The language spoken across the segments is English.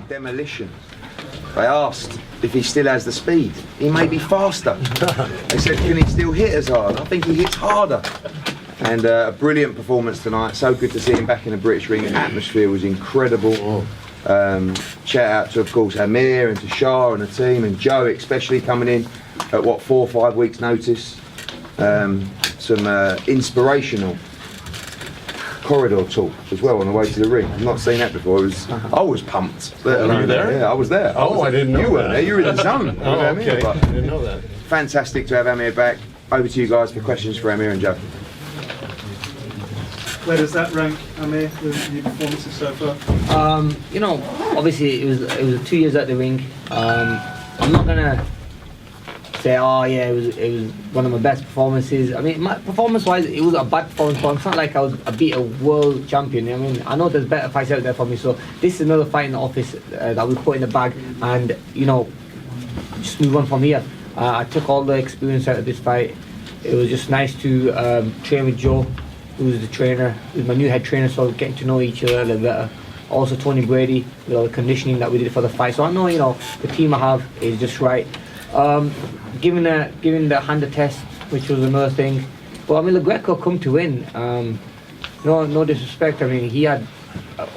Demolition. They asked if he still has the speed. He may be faster. They said, can he still hit as hard? I think he hits harder. And a brilliant performance tonight. So good to see him back in the British ring. The atmosphere was incredible. Shout out to, of course, Amir and to Shah and the team, and Joe especially coming in at what, 4 or 5 weeks notice. Some inspirational corridor talk as well on the way to the ring. I've not seen that before. I was pumped. Were you there? Yeah, I was there. I didn't know you weren't there. You were in the zone. Okay. I didn't know that. Fantastic to have Amir back. Over to you guys for questions for Amir and Joe. Where does that rank, Amir, with your performances so far? You know, obviously it was 2 years at the ring. I'm not gonna say, oh yeah, it was one of my best performances. I mean, performance-wise, it was a bad performance, but it's not like I beat a world champion. I mean, I know there's better fights out there for me, so this is another fight in the office that we put in the bag, and you know, just move on from here. I took all the experience out of this fight. It was just nice to train with Joe, who's the trainer, who's my new head trainer, so getting to know each other a little better. Also Tony Brady, with all the conditioning that we did for the fight. So I know, you know, the team I have is just right. Giving the hand test, which was another thing. But I mean, Lo Greco come to win. No disrespect. I mean, he had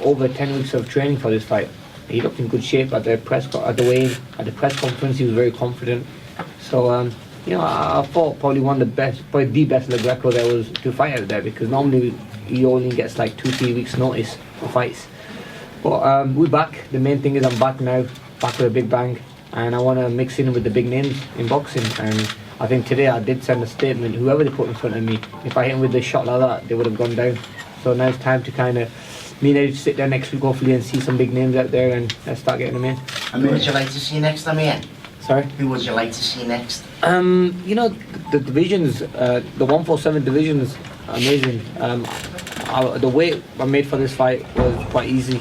over 10 weeks of training for this fight. He looked in good shape at the press conference. He was very confident. So you know, I thought probably the best Lo Greco there was to fight out there, because normally he only gets like 2-3 weeks notice for fights. But we're back. The main thing is I'm back now, back with a big bang. And I want to mix in with the big names in boxing. And I think today I did send a statement, whoever they put in front of me, if I hit them with a shot like that, they would have gone down. So now it's time to kind of, me and Eddie sit there next week hopefully and see some big names out there and start getting them in. And who would you like to see next, Amir? Sorry? Who would you like to see next? You know, the divisions, the 147 divisions, amazing. The weight I made for this fight was quite easy.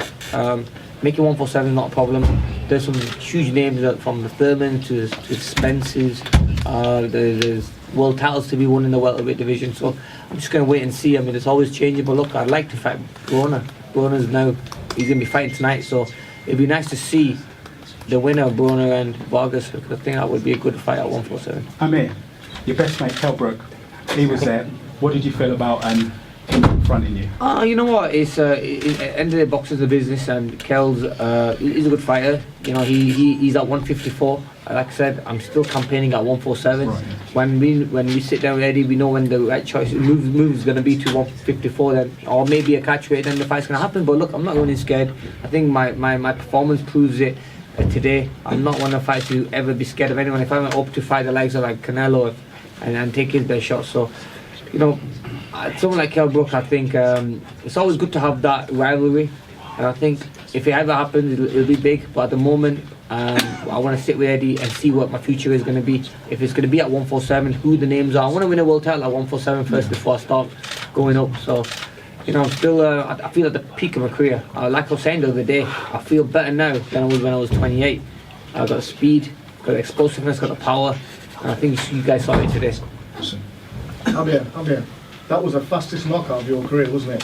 Making 147 is not a problem. There's some huge names from the Thurman to Spence's. There's world titles to be won in the welterweight division. So I'm just going to wait and see. I mean, it's always changing. But look, I'd like to fight Broner. Broner's now, he's going to be fighting tonight. So it'd be nice to see the winner of Broner and Vargas, because I think that would be a good fight at 147. Amir, your best mate, Kel Brook, he was there. What did you feel about him confronting you? You know what? It's at the end of the day, boxing's a business, and Kel's he's a good fighter. You know, he's at 154. Like I said, I'm still campaigning at 147. Right. When we sit down with Eddie, we know when the right choice move is going to be to 154, then, or maybe a catch weight, then the fight's going to happen. But look, I'm not going in scared. I think my performance proves it. Today, I'm not one of the fighters to ever be scared of anyone. If I went up to fight the likes of like Canelo and take his best shot, so you know, someone like Kel Brook, I think it's always good to have that rivalry, and I think if it ever happens, it'll be big. But at the moment, I want to sit with Eddie and see what my future is going to be. If it's going to be at 147, who the names are. I want to win a world title at 147 first before I start going up. So, you know, I'm still, I feel at the peak of my career. Like I was saying the other day, I feel better now than I was when I was 28. I've got the speed, got the explosiveness, got the power, and I think you guys saw it today. Amir, that was the fastest knockout of your career, wasn't it?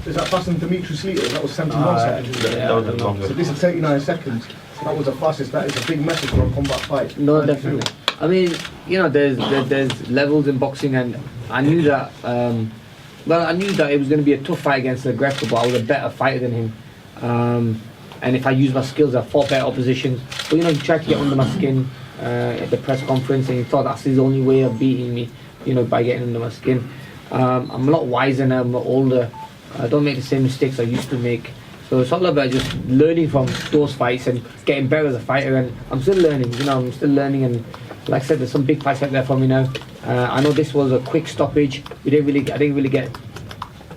Is that faster than Dimitri's Lito? That was 71 seconds. So this is 39 seconds. That was the fastest. That is a big message for a combat fight. No, definitely. I mean, you know, there's levels in boxing, and I knew that. I knew that it was going to be a tough fight against Lo Greco, but I was a better fighter than him. And if I used my skills, I fought better opposition. But you know, he tried to get under my skin at the press conference, and he thought that's his only way of beating me, you know, by getting under my skin. I'm a lot wiser now, I'm a lot older. I don't make the same mistakes I used to make. So it's all about just learning from those fights and getting better as a fighter. And I'm still learning, you know, and like I said, there's some big fights out there for me now. I know this was a quick stoppage. I didn't really get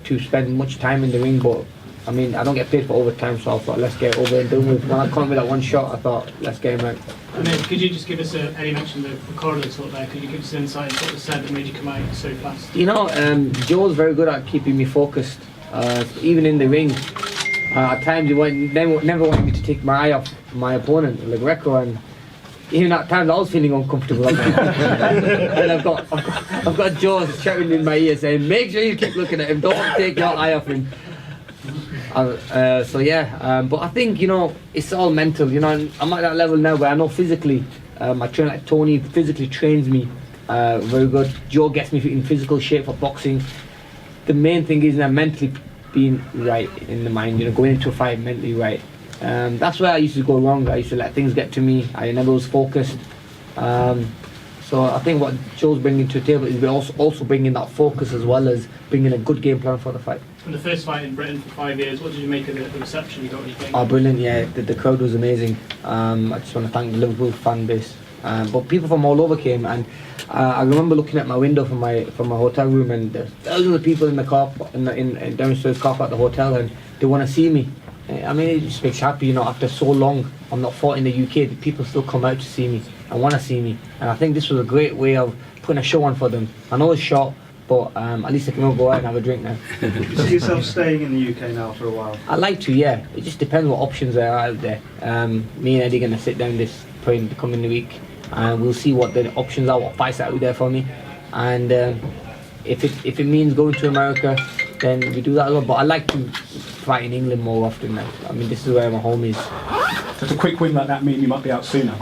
to spend much time in the ring, but I mean, I don't get paid for overtime, so I thought let's get it over and done with. When I caught with that one shot, I thought let's get him out. And then could you just give us Eddie mentioned the corridor talk there, could you give us an insight into what was said that made you come out so fast? You know, Joe's very good at keeping me focused, even in the ring. At times he never wanted me to take my eye off my opponent, Lo Greco, and even at times I was feeling uncomfortable. And I've got Joe shouting in my ear saying, make sure you keep looking at him, don't take your eye off him. So yeah, but I think, you know, it's all mental. You know, I'm at that level now where I know physically, my trainer like Tony physically trains me very good. Joe gets me in physical shape for boxing. The main thing is that mentally being right in the mind, you know, going into a fight mentally right. That's where I used to go wrong. I used to let things get to me. I never was focused. So I think what Joe's bringing to the table is also bringing that focus as well as bringing a good game plan for the fight. From the first fight in Britain for 5 years, what did you make of the reception you got when you came? Oh, brilliant! Yeah, the crowd was amazing. I just want to thank the Liverpool fan base. But people from all over came, and I remember looking at my window from my hotel room, and there's thousands of people in the car in downstairs car park at the hotel, and they want to see me. I mean, it just makes you happy, you know. After so long, I'm not fought in the UK. People still come out to see me and want to see me, and I think this was a great way of putting a show on for them. I know it's short, but at least I can all go out and have a drink now. Do you see yourself staying in the UK now for a while? I'd like to, yeah. It just depends what options there are out there. Me and Eddie are going to sit down probably in the coming week, and we'll see what the options are, what fights are out there for me, and if it means going to America, then we do that as well. But I like to fight in England more often now. I mean, this is where my home is. Does a quick win like that mean you might be out sooner?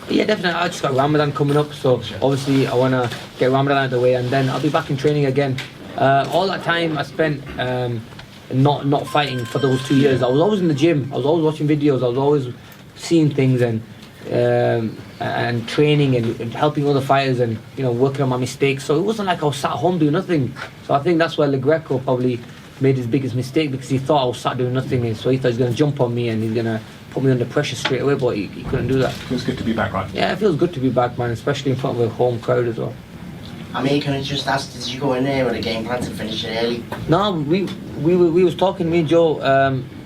Yeah, definitely. I just got Ramadan coming up, so obviously I want to get Ramadan out of the way, and then I'll be back in training again. All that time I spent not fighting for those 2 years, I was always in the gym. I was always watching videos. I was always seeing things and training and helping other fighters and, you know, working on my mistakes. So it wasn't like I was sat at home doing nothing. So I think that's where Lo Greco probably made his biggest mistake, because he thought I was sat doing nothing, and so he thought he's going to jump on me and he's going to put me under pressure straight away, but he couldn't do that. Feels good to be back, right? Yeah, it feels good to be back, man, especially in front of a home crowd as well. Amir Khan just asked, did you go in there with a game plan to finish it early? No, we was talking, me and Joe,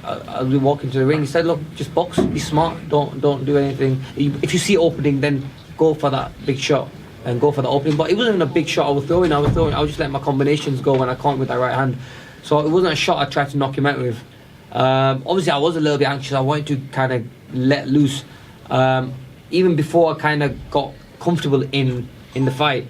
as we walk into the ring. He said, look, just box, be smart, don't do anything. If you see opening, then go for that big shot and go for the opening. But it wasn't a big shot I was throwing. I was just letting my combinations go when I can't with that right hand. So it wasn't a shot I tried to knock him out with. Obviously I was a little bit anxious. I wanted to kind of let loose. Even before I kind of got comfortable in the fight,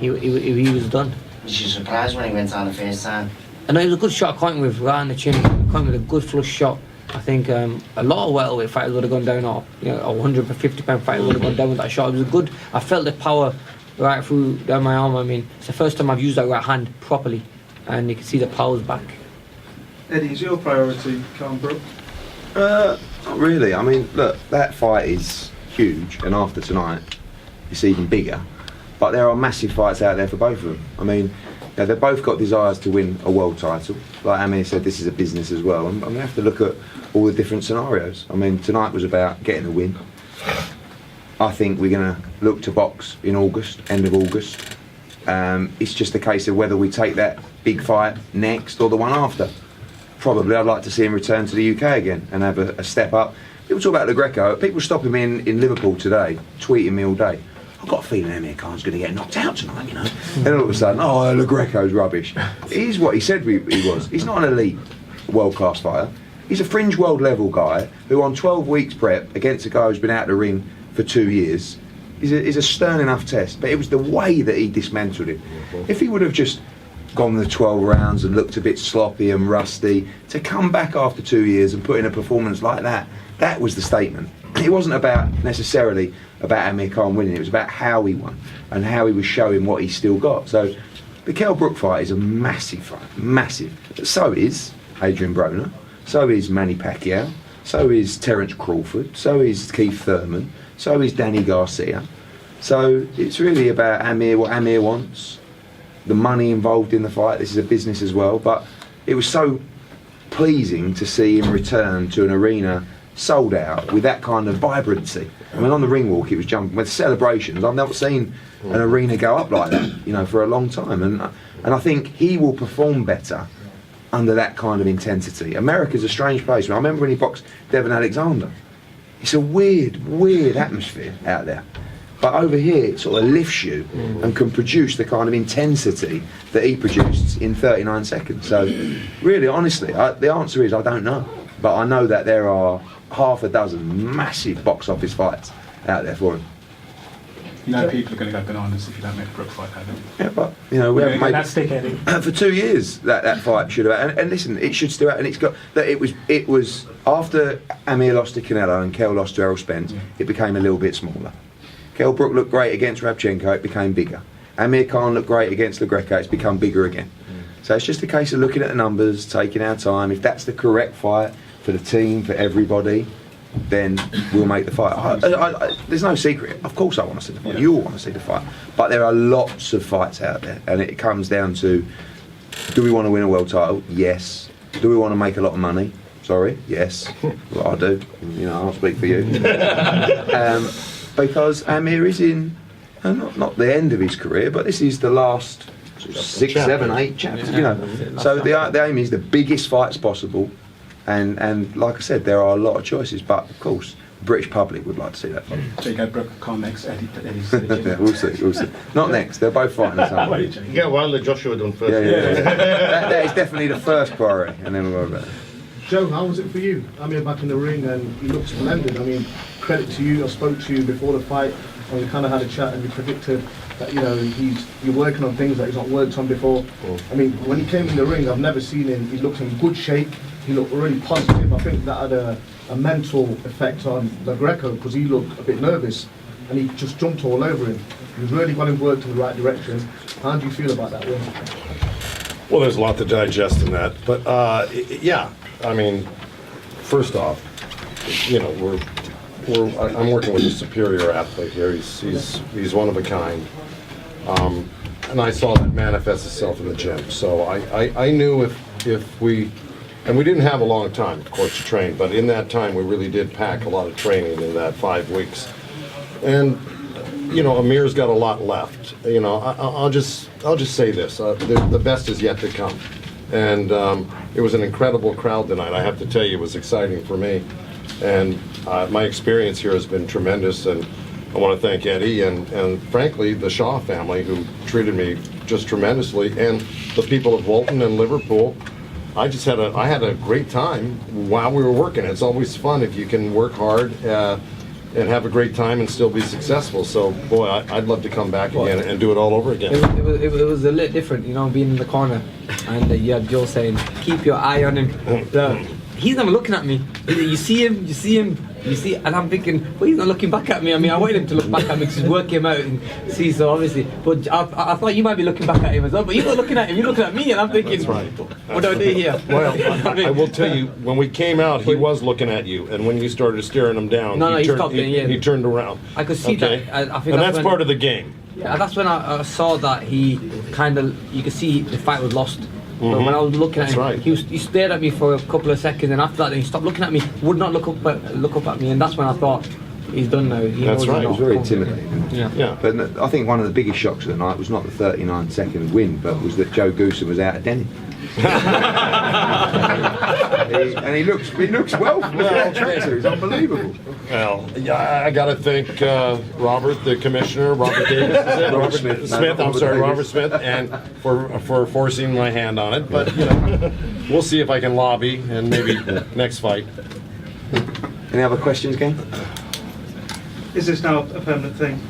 he was done. Was you surprised when he went on the first time? I know it was a good shot I caught him with, right on the chin. Caught him with a good flush shot. I think a lot of welterweight fighters would have gone down, or, you know, a 150-pound fighter would have gone down with that shot. It was a good. I felt the power right through down my arm. I mean, it's the first time I've used that right hand properly, and you can see the power's back. Eddie, is your priority Khan Brook? Not really. I mean, look, that fight is huge, and after tonight, it's even bigger. But there are massive fights out there for both of them. I mean, you know, they've both got desires to win a world title. Like Amir said, this is a business as well. And I'm going to have to look at all the different scenarios. I mean, tonight was about getting the win. I think we're going to look to box in August, end of August. It's just a case of whether we take that big fight next or the one after. Probably I'd like to see him return to the UK again and have a step up. People talk about Lo Greco. People stopping me in Liverpool today, tweeting me all day. I've got a feeling Amir Khan's going to get knocked out tonight, you know. Then all of a sudden, oh, Lo Greco's rubbish. He's what he said he was. He's not an elite world-class fighter. He's a fringe world-level guy who on 12 weeks prep against a guy who's been out of the ring for 2 years is a stern enough test. But it was the way that he dismantled him. If he would have just gone the 12 rounds and looked a bit sloppy and rusty, to come back after 2 years and put in a performance like that, that was the statement. It wasn't about necessarily about Amir Khan winning, it was about how he won and how he was showing what he still got. So the Kell Brook fight is a massive fight, massive. So is Adrian Broner, so is Manny Pacquiao, so is Terence Crawford, so is Keith Thurman, so is Danny Garcia. So it's really about Amir, what Amir wants, the money involved in the fight. This is a business as well, but it was so pleasing to see him return to an arena sold out with that kind of vibrancy. I mean, on the ring walk, it was jumping with celebrations. I've never seen an arena go up like that, you know, for a long time. And I think he will perform better under that kind of intensity. America's a strange place. I remember when he boxed Devon Alexander. It's a weird atmosphere out there. But over here, it sort of lifts you and can produce the kind of intensity that he produced in 39 seconds. So, really, honestly, the answer is I don't know. But I know that there are half a dozen massive box office fights out there for him. You know people are going to go bananas if you don't make the Brook fight happen. Yeah, but we haven't made that stick, Eddie. for 2 years that fight should have. And listen, it should still. And it's got that. It was after Amir lost to Canelo and Kell lost to Errol Spence. It became a little bit smaller. Kell Brook looked great against Rabchenko. It became bigger. Amir Khan looked great against Lo Greco. It's become bigger again. So it's just a case of looking at the numbers, taking our time. If that's the correct fight for the team, for everybody, then we'll make the fight. There's no secret. Of course I want to see the fight. You all want to see the fight. But there are lots of fights out there. And it comes down to, do we want to win a world title? Yes. Do we want to make a lot of money? Sorry, yes. Well, I do. I'll speak for you. Because Amir is in, not the end of his career, but this is the last 6, 7, 8 chapters. So the aim is the biggest fights possible. And like I said, there are a lot of choices, but of course, the British public would like to see that fight. So you go Brook Khan next, Eddie's Yeah, we'll see. Not next, they're both fighting the same. You get Wilder Joshua done first. Yeah. That is definitely the first priority, and then we'll go about it. Joe, how was it for you? Amir back in the ring and he looked splendid. I mean, credit to you. I spoke to you before the fight and we kind of had a chat and you predicted that, you're working on things that he's not worked on before. I mean, when he came in the ring, I've never seen him. He looked in good shape. He looked really positive. I think that had a mental effect on Lo Greco because he looked a bit nervous and he just jumped all over him. He really got him worked in the right direction. How do you feel about that win? Well, there's a lot to digest in that, but yeah. I mean, first off, I'm working with a superior athlete here. He's one of a kind, and I saw that manifest itself in the gym. So I knew if we, and we didn't have a long time, of course, to train, but in that time we really did pack a lot of training in that 5 weeks, and Amir's got a lot left. I'll just say this: the best is yet to come. And it was an incredible crowd tonight. I have to tell you, it was exciting for me. And my experience here has been tremendous. And I want to thank Eddie and frankly, the Shaw family who treated me just tremendously. And the people of Walton and Liverpool. I had a great time while we were working. It's always fun if you can work hard and have a great time and still be successful. So, boy, I'd love to come back again and do it all over again. It was a little different, being in the corner, and you had Joe saying, keep your eye on him. He's not looking at me. You see him, and I'm thinking, well, he's not looking back at me. I mean, I wanted him to look back at me because work him out and see, so obviously. But I thought you might be looking back at him as well, but you're not looking at him, you're looking at me, and I'm thinking, That's right. What do I do here? Well, I will tell you, when we came out, he was looking at you, and when you started staring him down, he turned around. I could see that. I think and that's part of the game. Yeah, that's when I saw that he you could see the fight was lost. But when I was looking at him, he stared at me for a couple of seconds, and after that, he stopped looking at me, would not look up at me, and that's when I thought, he's done now. That's right. It was very intimidating. Yeah. But I think one of the biggest shocks of the night was not the 39-second win, but was that Joe Goosen was out of Denny. And he looks well from the tracksuit. It's unbelievable. Well, yeah, I got to thank Robert, the commissioner, Robert Davis, is it? Robert Smith. Robert Smith, and for forcing my hand on it. But we'll see if I can lobby and maybe next fight. Any other questions, gang? Is this now a permanent thing?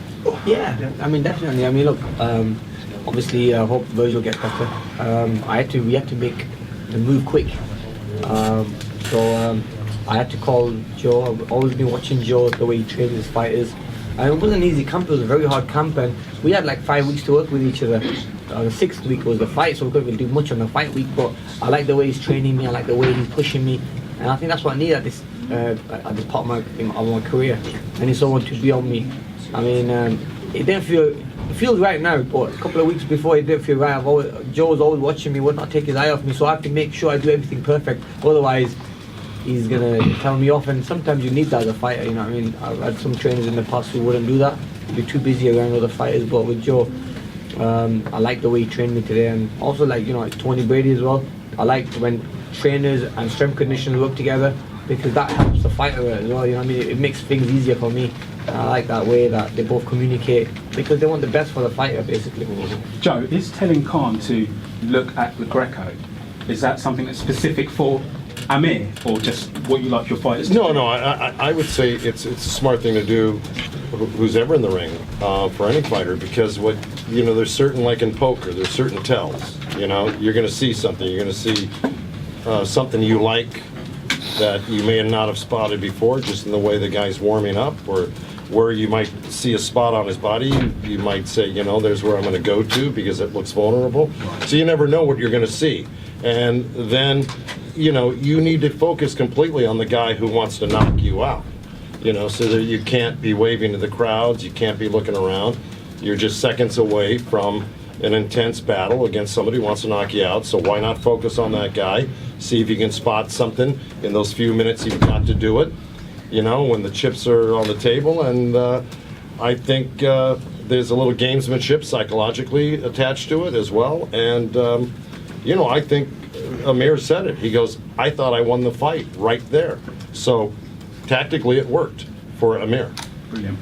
Yeah, I mean, definitely. I mean, look, obviously, I hope Virgil gets better. We had to make the move quick. So I had to call Joe. I've always been watching Joe, the way he trains his fighters. And it wasn't an easy camp, it was a very hard camp, and we had like 5 weeks to work with each other. The 6th week was the fight, so we couldn't really do much on the fight week, but I like the way he's training me, I like the way he's pushing me, and I think that's what I need at this part of my career. I need someone to be on me. I mean, it feels right now, but a couple of weeks before it didn't feel right. Joe's always watching me, would not take his eye off me, so I have to make sure I do everything perfect, otherwise he's gonna tell me off, and sometimes you need that as a fighter, you know what I mean? I've had some trainers in the past who wouldn't do that, be too busy around other fighters, but with Joe, I like the way he trained me today, and also like Tony Brady as well. I like when trainers and strength conditioners work together, because that helps the fighter as well, you know what I mean? It makes things easier for me. I like that way that they both communicate, because they want the best for the fighter, basically. Joe, is telling Khan to look at Lo Greco, is that something that's specific for Amir, or just what you like your fighters to do? No, I would say it's a smart thing to do. who's ever in the ring for any fighter, because there's certain, like in poker, there's certain tells. You're going to see something. You're going to see something you like that you may not have spotted before, just in the way the guy's warming up, or where you might see a spot on his body. You might say, there's where I'm going to go to because it looks vulnerable. So you never know what you're going to see. And then, you need to focus completely on the guy who wants to knock you out. So that you can't be waving to the crowds, you can't be looking around. You're just seconds away from an intense battle against somebody who wants to knock you out. So why not focus on that guy? See if you can spot something in those few minutes you've got to do it. When the chips are on the table. And I think there's a little gamesmanship psychologically attached to it as well. And I think Amir said it. He goes, I thought I won the fight right there. So tactically it worked for Amir. Brilliant.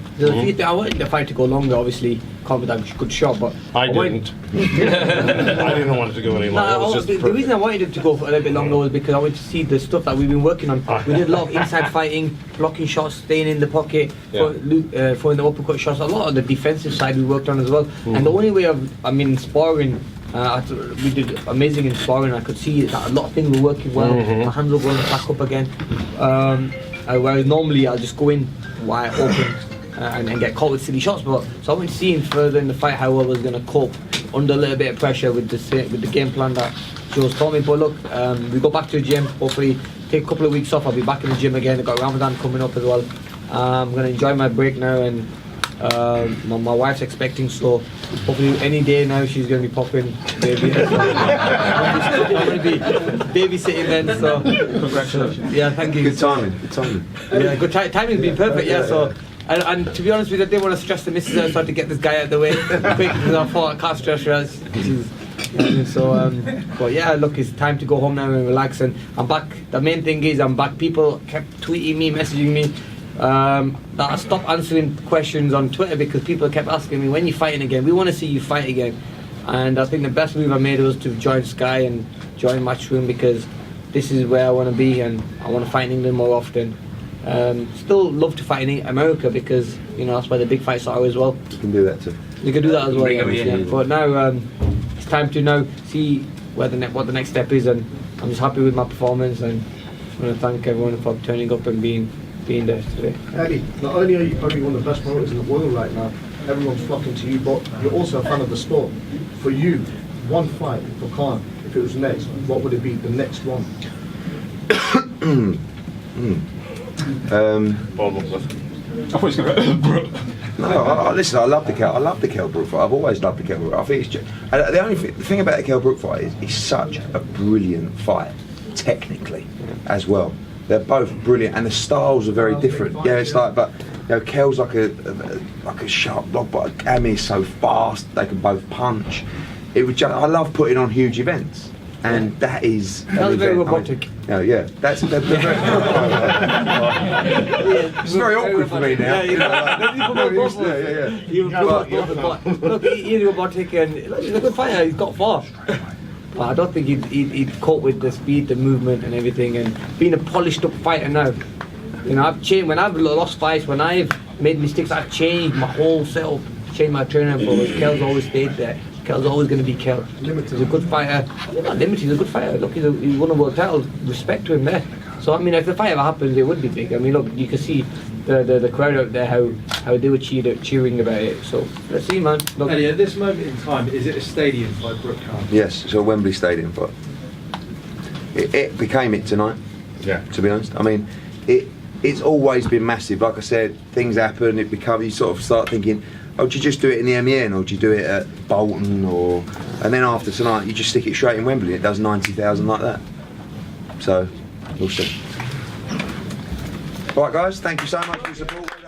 I wanted the fight to go longer, obviously. Can't be that good shot, but I didn't. I didn't want it to go any longer. The reason I wanted it to go for a little bit longer was because I wanted to see the stuff that we've been working on. We did a lot of inside fighting, blocking shots, staying in the pocket, throwing the uppercut shots. A lot of the defensive side we worked on as well. And the only way sparring, we did amazing in sparring. I could see that a lot of things were working well. My hands were going back up again. Whereas normally I'll just go in wide open and get caught with silly shots. So I went seeing further in the fight how I was going to cope under a little bit of pressure with the game plan that Joe's told me. But look, we go back to the gym. Hopefully take a couple of weeks off. I'll be back in the gym again. I've got Ramadan coming up as well. I'm going to enjoy my break now, and my wife's expecting, so hopefully any day now she's going to be popping baby. I'm going to be babysitting then, so Congratulations. yeah, thank you. Good timing. Yeah, good timing's been perfect. Yeah, so. And to be honest with you, I didn't want to stress the missus. I started to get this guy out of the way quick because I thought I can't stress her. But yeah, look, it's time to go home now and relax. And I'm back. The main thing is I'm back. People kept tweeting me, messaging me that I stopped answering questions on Twitter because people kept asking me, when you fighting again? We want to see you fight again. And I think the best move I made was to join Sky and join Matchroom, because this is where I want to be, and I want to fight in England more often. Still love to fight in America because that's where the big fights are as well. You can do that too. You can do that as well. Yeah. But now it's time to now see what the next step is, and I'm just happy with my performance, and I want to thank everyone for turning up and being there today. Eddie, not only are you probably one of the best promoters in the world right now, everyone's flocking to you, but you're also a fan of the sport. For you, one fight for Khan, if it was next, what would it be? The next one? I thought he was going to No, listen. I love the Kell Brook fight. I've always loved the Kell Brook. I think it's just, the thing about the Kell Brook fight is it's such a brilliant fight, technically, as well. They're both brilliant, and the styles are very different. Yeah, it's like, but Kell's like a sharp dog, but Amir's so fast. They can both punch. It would just, I love putting on huge events. And that is very robotic. Yeah, that's very it's very awkward for me now. Look, he's robotic and he's a good fighter. He's got far. But I don't think he'd cope with the speed, the movement, and everything. And being a polished up fighter now, I've changed. When I've lost fights, when I've made mistakes, I've changed my whole self, changed my training. But Kell's always stayed there. Kell's always going to be Kell. He's a good fighter. He's not limited, he's a good fighter. Look, he's won a world title. Respect to him there. So, I mean, if the fight ever happens, it would be big. I mean, look, you can see the crowd out there, how they were cheering about it. So, let's see, man. Look. Eddie, at this moment in time, is it a stadium fight, Brook Khan? Yes, it's a Wembley Stadium fight. It became it tonight, to be honest. I mean, it's always been massive. Like I said, things happen, you sort of start thinking, oh, do you just do it in the MEN, or do you do it at Bolton, and then after tonight you just stick it straight in Wembley and it does 90,000 like that. So, we'll see. Alright guys, thank you so much for your support.